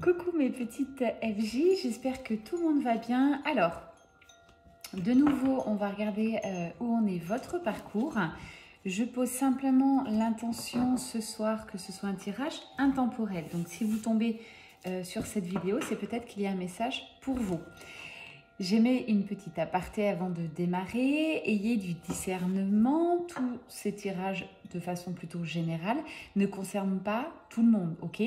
Coucou mes petites FJ, j'espère que tout le monde va bien. Alors, de nouveau, on va regarder où en est votre parcours. Je pose simplement l'intention ce soir que ce soit un tirage intemporel. Donc, si vous tombez sur cette vidéo, c'est peut-être qu'il y a un message pour vous. J'ai mis une petite aparté avant de démarrer. Ayez du discernement. Tous ces tirages, de façon plutôt générale, ne concernent pas tout le monde, ok?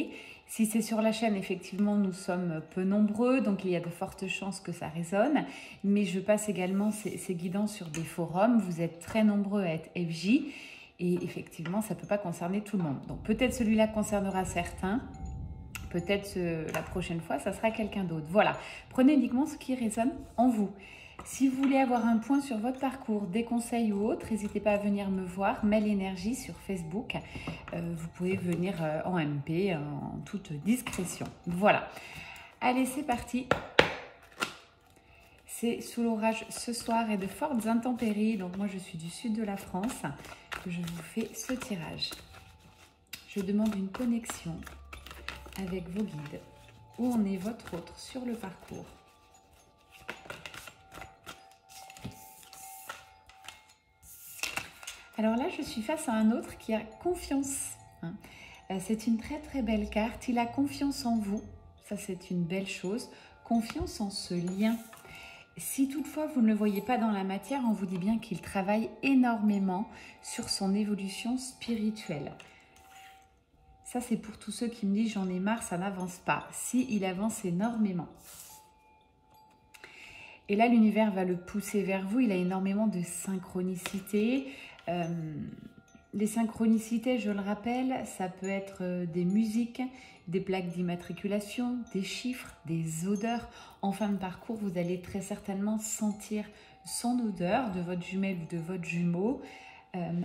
Si c'est sur la chaîne, effectivement, nous sommes peu nombreux, donc il y a de fortes chances que ça résonne. Mais je passe également ces guidances sur des forums. Vous êtes très nombreux à être FJ et effectivement, ça ne peut pas concerner tout le monde. Donc peut-être celui-là concernera certains. Peut-être la prochaine fois, ça sera quelqu'un d'autre. Voilà, prenez uniquement ce qui résonne en vous. Si vous voulez avoir un point sur votre parcours, des conseils ou autres, n'hésitez pas à venir me voir. Mail Énergie sur Facebook. Vous pouvez venir en MP, en toute discrétion. Voilà. Allez, c'est parti. C'est sous l'orage ce soir et de fortes intempéries. Donc moi, je suis du sud de la France. Je vous fais ce tirage. Je demande une connexion avec vos guides. Où en est votre autre sur le parcours? Alors là, je suis face à un autre qui a confiance. C'est une très très belle carte. Il a confiance en vous. Ça, c'est une belle chose. Confiance en ce lien. Si toutefois vous ne le voyez pas dans la matière, on vous dit bien qu'il travaille énormément sur son évolution spirituelle. Ça, c'est pour tous ceux qui me disent « j'en ai marre, ça n'avance pas ». Si, il avance énormément. Et là, l'univers va le pousser vers vous. Il a énormément de synchronicité. Les synchronicités, je le rappelle, ça peut être des musiques, des plaques d'immatriculation, des chiffres, des odeurs. En fin de parcours, vous allez très certainement sentir son odeur de votre jumelle ou de votre jumeau,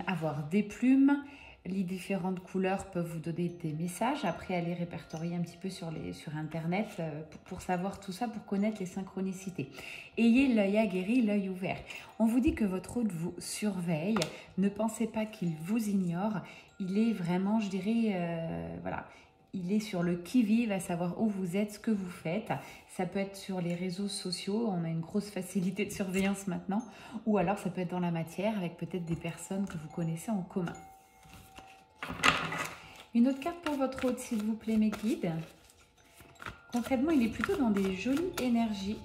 avoir des plumes. Les différentes couleurs peuvent vous donner des messages. Après, allez répertorier un petit peu sur Internet pour savoir tout ça, pour connaître les synchronicités. Ayez l'œil aguerri, l'œil ouvert. On vous dit que votre hôte vous surveille. Ne pensez pas qu'il vous ignore. Il est vraiment, je dirais, voilà, il est sur le qui-vive à savoir où vous êtes, ce que vous faites. Ça peut être sur les réseaux sociaux. On a une grosse facilité de surveillance maintenant. Ou alors, ça peut être dans la matière avec peut-être des personnes que vous connaissez en commun. Une autre carte pour votre hôte, s'il vous plaît, mes guides. Concrètement, il est plutôt dans des jolies énergies.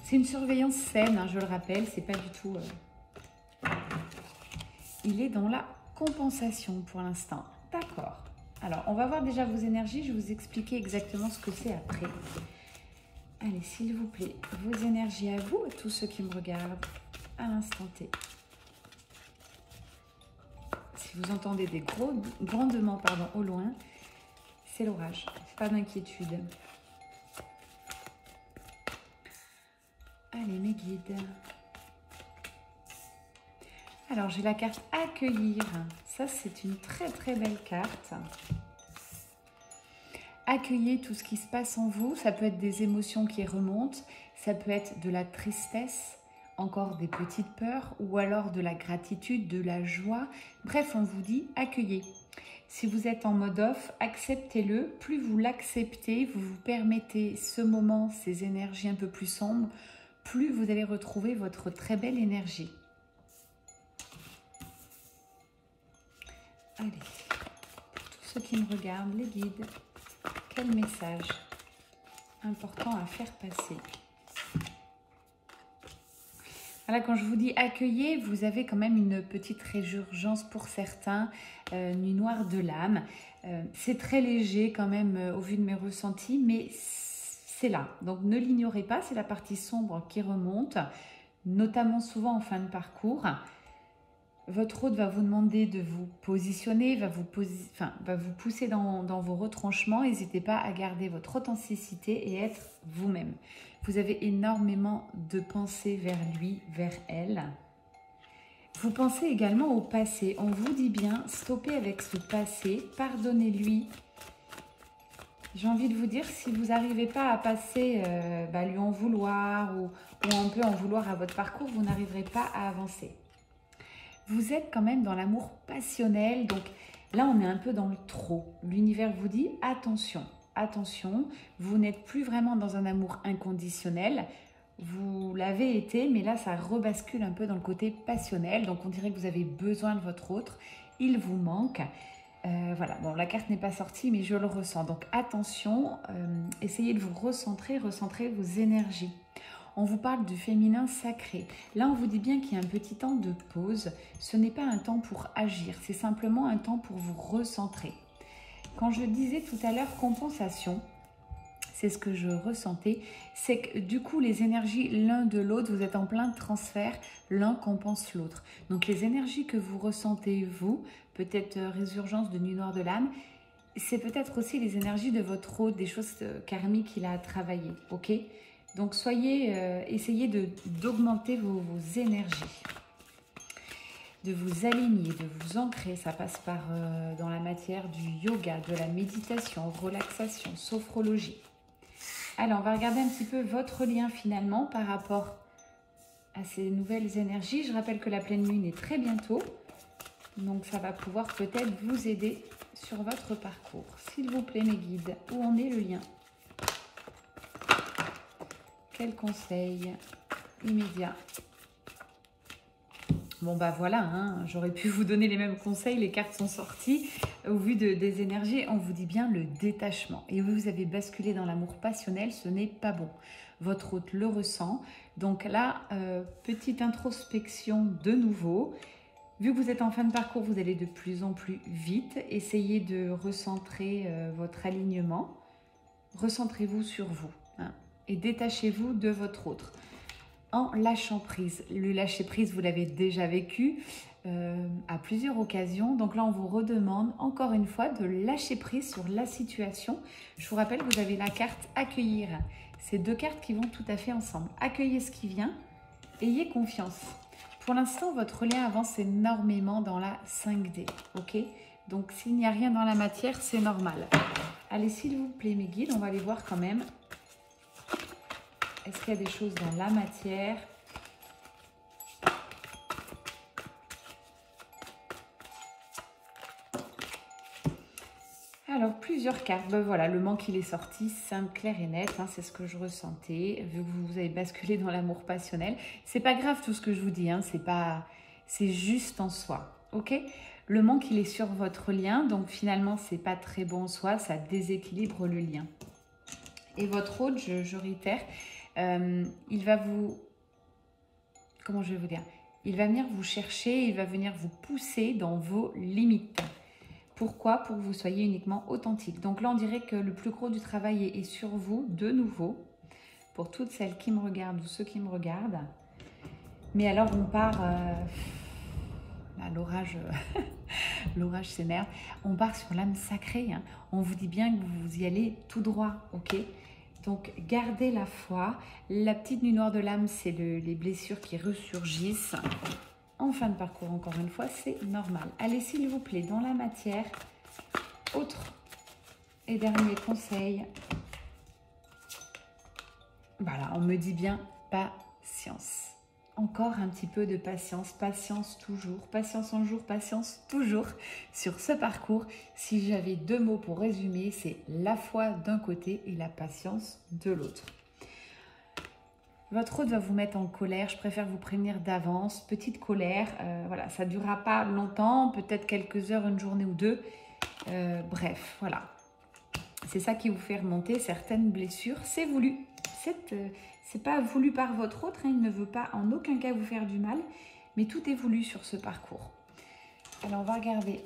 C'est une surveillance saine, hein, je le rappelle, c'est pas du tout... Il est dans la compensation pour l'instant. D'accord. Alors, on va voir déjà vos énergies. Je vais vous expliquer exactement ce que c'est après. Allez, s'il vous plaît, vos énergies à vous, tous ceux qui me regardent, à l'instant T. Si vous entendez des grondements au loin, c'est l'orage. Pas d'inquiétude. Allez, mes guides. Alors, j'ai la carte accueillir. Ça, c'est une très très belle carte. Accueillez tout ce qui se passe en vous. Ça peut être des émotions qui remontent. Ça peut être de la tristesse. Encore des petites peurs ou alors de la gratitude, de la joie. Bref, on vous dit accueillez. Si vous êtes en mode off, acceptez-le. Plus vous l'acceptez, vous vous permettez ce moment, ces énergies un peu plus sombres, plus vous allez retrouver votre très belle énergie. Allez, pour tous ceux qui me regardent, les guides, quel message important à faire passer? Voilà, quand je vous dis accueillez, vous avez quand même une petite résurgence pour certains, nuit noire de l'âme. C'est très léger quand même au vu de mes ressentis, mais c'est là. Donc ne l'ignorez pas, c'est la partie sombre qui remonte, notamment souvent en fin de parcours. Votre hôte va vous demander de vous positionner, va vous pousser dans vos retranchements. N'hésitez pas à garder votre authenticité et être vous-même. Vous avez énormément de pensées vers lui, vers elle. Vous pensez également au passé. On vous dit bien, stoppez avec ce passé, pardonnez-lui. J'ai envie de vous dire, si vous n'arrivez pas à passer, lui en vouloir ou un peu en vouloir à votre parcours, vous n'arriverez pas à avancer. Vous êtes quand même dans l'amour passionnel, donc là on est un peu dans le trop. L'univers vous dit attention, attention, vous n'êtes plus vraiment dans un amour inconditionnel. Vous l'avez été, mais là, ça rebascule un peu dans le côté passionnel. Donc, on dirait que vous avez besoin de votre autre. Il vous manque. Voilà, bon, la carte n'est pas sortie, mais je le ressens. Donc, attention, essayez de vous recentrer vos énergies. On vous parle du féminin sacré. Là, on vous dit bien qu'il y a un petit temps de pause. Ce n'est pas un temps pour agir, c'est simplement un temps pour vous recentrer. Quand je disais tout à l'heure compensation, c'est ce que je ressentais, c'est que du coup, les énergies l'un de l'autre, vous êtes en plein transfert, l'un compense l'autre. Donc, les énergies que vous ressentez, vous, peut-être résurgence de nuit noire de l'âme, c'est peut-être aussi les énergies de votre hôte, des choses karmiques qu'il a à travailler, ok ? Donc, essayez d'augmenter vos énergies, de vous aligner, de vous ancrer. Ça passe par dans la matière du yoga, de la méditation, relaxation, sophrologie. Alors, on va regarder un petit peu votre lien finalement par rapport à ces nouvelles énergies. Je rappelle que la pleine lune est très bientôt. Donc, ça va pouvoir peut-être vous aider sur votre parcours. S'il vous plaît, mes guides, où en est le lien ? Quel conseil immédiat? Bon, bah voilà, hein, j'aurais pu vous donner les mêmes conseils, les cartes sont sorties. Au vu des énergies, on vous dit bien le détachement. Et vous avez basculé dans l'amour passionnel, ce n'est pas bon. Votre hôte le ressent. Donc là, petite introspection de nouveau. Vu que vous êtes en fin de parcours, vous allez de plus en plus vite. Essayez de recentrer votre alignement. Recentrez-vous sur vous, hein, et détachez-vous de votre autre. En lâchant prise. Le lâcher prise, vous l'avez déjà vécu à plusieurs occasions. Donc là, on vous redemande encore une fois de lâcher prise sur la situation. Je vous rappelle, vous avez la carte accueillir. C'est deux cartes qui vont tout à fait ensemble. Accueillez ce qui vient, ayez confiance. Pour l'instant, votre lien avance énormément dans la 5D. Ok ? Donc, s'il n'y a rien dans la matière, c'est normal. Allez, s'il vous plaît, mes guides, on va aller voir quand même. Est-ce qu'il y a des choses dans la matière? Alors, plusieurs cartes. Ben voilà, le manque, il est sorti, simple, clair et net. Hein, c'est ce que je ressentais. Vu que vous avez basculé dans l'amour passionnel. C'est pas grave tout ce que je vous dis. Hein, c'est juste en soi. Ok? Le manque, il est sur votre lien. Donc, finalement, c'est pas très bon en soi. Ça déséquilibre le lien. Et votre hôte, je réitère, il va vous... Comment je vais vous dire? Il va venir vous chercher, il va venir vous pousser dans vos limites. Pourquoi? Pour que vous soyez uniquement authentique. Donc là, on dirait que le plus gros du travail est sur vous, de nouveau, pour toutes celles qui me regardent ou ceux qui me regardent. Mais alors, on part... l'orage l'orage s'énerve. On part sur l'âme sacrée. Hein. On vous dit bien que vous y allez tout droit, ok? Donc, gardez la foi. La petite nuit noire de l'âme, c'est les blessures qui ressurgissent. En fin de parcours, encore une fois, c'est normal. Allez, s'il vous plaît, dans la matière, autre et dernier conseil. Voilà, on me dit bien patience. Encore un petit peu de patience, patience toujours, patience un jour, patience toujours sur ce parcours. Si j'avais deux mots pour résumer, c'est la foi d'un côté et la patience de l'autre. Votre hôte va vous mettre en colère, je préfère vous prévenir d'avance, petite colère, voilà, ça ne durera pas longtemps, peut-être quelques heures, une journée ou deux, bref, voilà. C'est ça qui vous fait remonter certaines blessures, c'est voulu, c'est pas voulu par votre autre, hein, il ne veut pas en aucun cas vous faire du mal, mais tout est voulu sur ce parcours. Alors on va regarder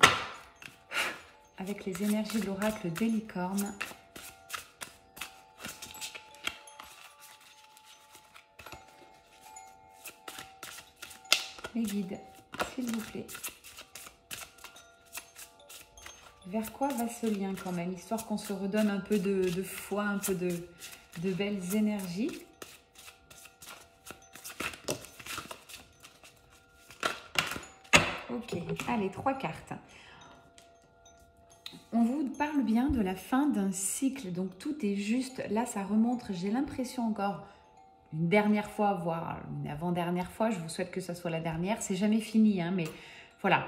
avec les énergies de l'oracle des licornes. Les guides, s'il vous plaît. Vers quoi va ce lien quand même, histoire qu'on se redonne un peu de foi, un peu de belles énergies. Ok, allez, 3 cartes. On vous parle bien de la fin d'un cycle, donc tout est juste. Là, ça remonte, j'ai l'impression encore une dernière fois, voire une avant-dernière fois. Je vous souhaite que ce soit la dernière. C'est jamais fini, hein, mais voilà.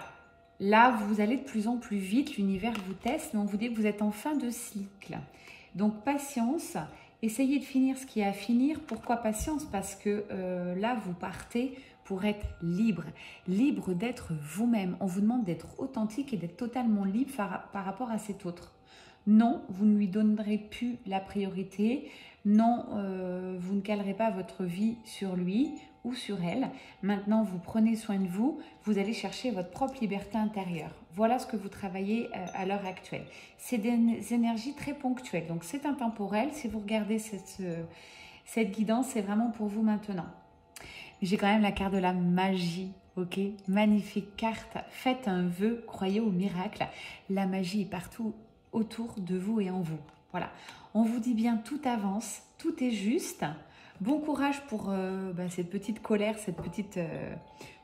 Là, vous allez de plus en plus vite. L'univers vous teste, mais on vous dit que vous êtes en fin de cycle. Donc patience, essayez de finir ce qu'il y a à finir. Pourquoi patience? Parce que là, vous partez pour être libre, libre d'être vous-même. On vous demande d'être authentique et d'être totalement libre par rapport à cet autre. Non, vous ne lui donnerez plus la priorité. Non, vous ne calerez pas votre vie sur lui ou sur elle. Maintenant, vous prenez soin de vous. Vous allez chercher votre propre liberté intérieure. Voilà ce que vous travaillez à l'heure actuelle. C'est des énergies très ponctuelles. Donc, c'est intemporel. Si vous regardez cette guidance, c'est vraiment pour vous maintenant. J'ai quand même la carte de la magie. Ok, magnifique carte. Faites un vœu, croyez au miracle. La magie est partout autour de vous et en vous. Voilà, on vous dit bien, tout avance, tout est juste. Bon courage pour cette petite colère, cette petite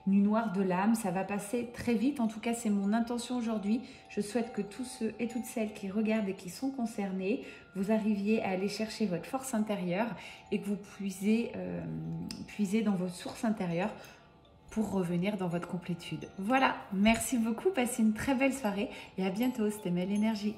nuit noire de l'âme. Ça va passer très vite. En tout cas, c'est mon intention aujourd'hui. Je souhaite que tous ceux et toutes celles qui regardent et qui sont concernés, vous arriviez à aller chercher votre force intérieure et que vous puissiez puiser dans votre source intérieure pour revenir dans votre complétude. Voilà, merci beaucoup. Passez une très belle soirée et à bientôt. C'était Mel Énergie.